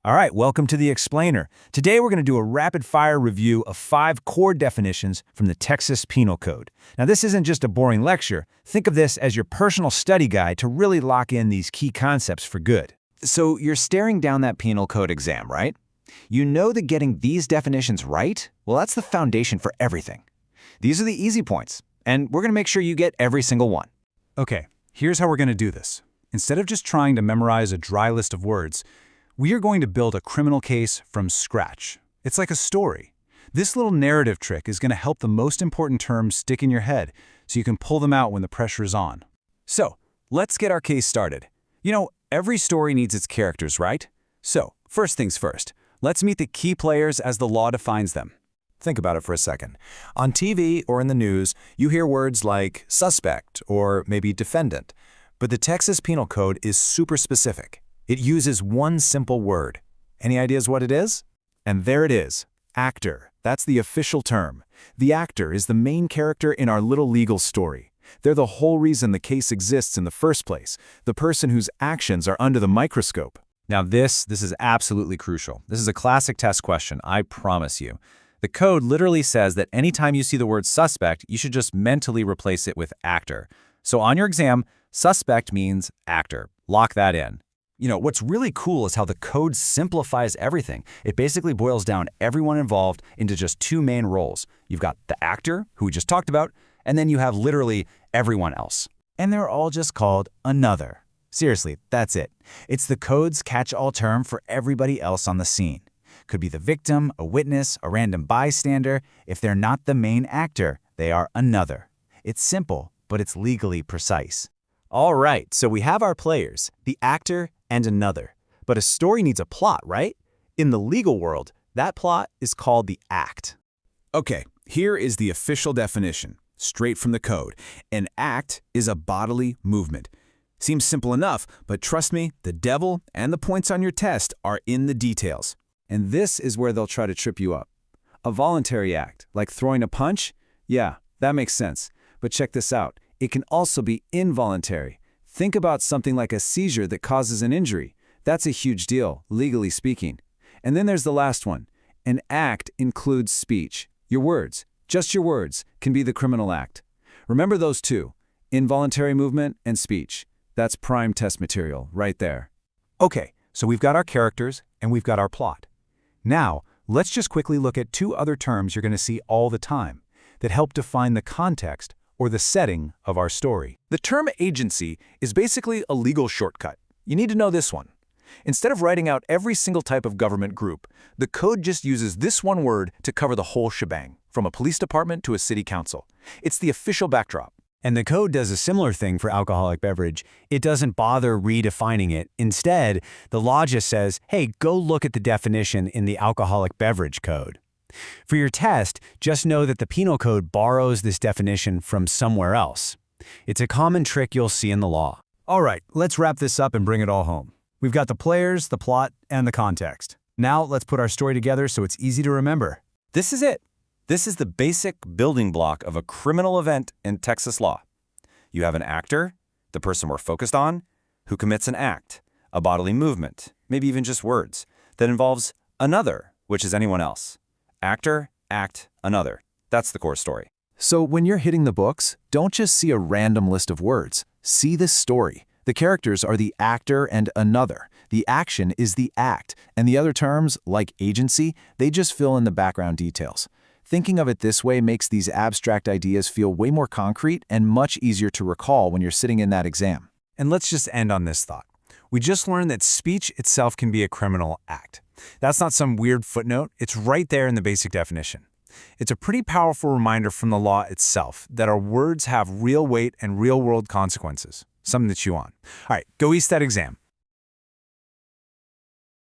All right, welcome to the Explainer. Today we're going to do a rapid-fire review of 5 core definitions from the Texas Penal Code. Now, this isn't just a boring lecture. Think of this as your personal study guide to really lock in these key concepts for good. So you're staring down that penal code exam, right? You know that getting these definitions right, well, that's the foundation for everything. These are the easy points, and we're going to make sure you get every single one. Okay, here's how we're going to do this. Instead of just trying to memorize a dry list of words, we are going to build a criminal case from scratch. It's like a story. This little narrative trick is going to help the most important terms stick in your head so you can pull them out when the pressure is on. So, let's get our case started. You know, every story needs its characters, right? So, first things first, let's meet the key players as the law defines them. Think about it for a second. On TV or in the news, you hear words like suspect or maybe defendant, but the Texas Penal Code is super specific. It uses one simple word. Any ideas what it is? And there it is, actor. That's the official term. The actor is the main character in our little legal story. They're the whole reason the case exists in the first place, the person whose actions are under the microscope. Now this is absolutely crucial. This is a classic test question, I promise you. The code literally says that anytime you see the word suspect, you should just mentally replace it with actor. So on your exam, suspect means actor. Lock that in. You know, what's really cool is how the code simplifies everything. It basically boils down everyone involved into just 2 main roles. You've got the actor, who we just talked about, and then you have literally everyone else. And they're all just called another. Seriously, that's it. It's the code's catch-all term for everybody else on the scene. Could be the victim, a witness, a random bystander. If they're not the main actor, they are another. It's simple, but it's legally precise. All right, so we have our players, the actor and another. But a story needs a plot, right? In the legal world, that plot is called the act. Okay, here is the official definition, straight from the code. An act is a bodily movement. Seems simple enough, but trust me, the devil and the points on your test are in the details. And this is where they'll try to trip you up. A voluntary act, like throwing a punch? Yeah, that makes sense. But check this out. It can also be involuntary. Think about something like a seizure that causes an injury. That's a huge deal, legally speaking. And then there's the last one. An act includes speech. Your words, just your words, can be the criminal act. Remember those 2, involuntary movement and speech. That's prime test material right there. Okay, so we've got our characters and we've got our plot. Now, let's just quickly look at 2 other terms you're going to see all the time that help define the context or the setting of our story. The term agency is basically a legal shortcut. You need to know this one. Instead of writing out every single type of government group, the code just uses this one word to cover the whole shebang, from a police department to a city council. It's the official backdrop. And the code does a similar thing for alcoholic beverage. It doesn't bother redefining it. Instead, the law just says, hey, go look at the definition in the alcoholic beverage code. For your test, just know that the Penal Code borrows this definition from somewhere else. It's a common trick you'll see in the law. All right, let's wrap this up and bring it all home. We've got the players, the plot, and the context. Now let's put our story together so it's easy to remember. This is it. This is the basic building block of a criminal event in Texas law. You have an actor, the person we're focused on, who commits an act, a bodily movement, maybe even just words, that involves another, which is anyone else. Actor, act, another. That's the core story. So when you're hitting the books, don't just see a random list of words. See this story. The characters are the actor and another. The action is the act, and the other terms, like agency, they just fill in the background details. Thinking of it this way makes these abstract ideas feel way more concrete and much easier to recall when you're sitting in that exam. And let's just end on this thought. We just learned that speech itself can be a criminal act. That's not some weird footnote. It's right there in the basic definition. It's a pretty powerful reminder from the law itself that our words have real weight and real-world consequences, something to chew on. All right, go ace that exam.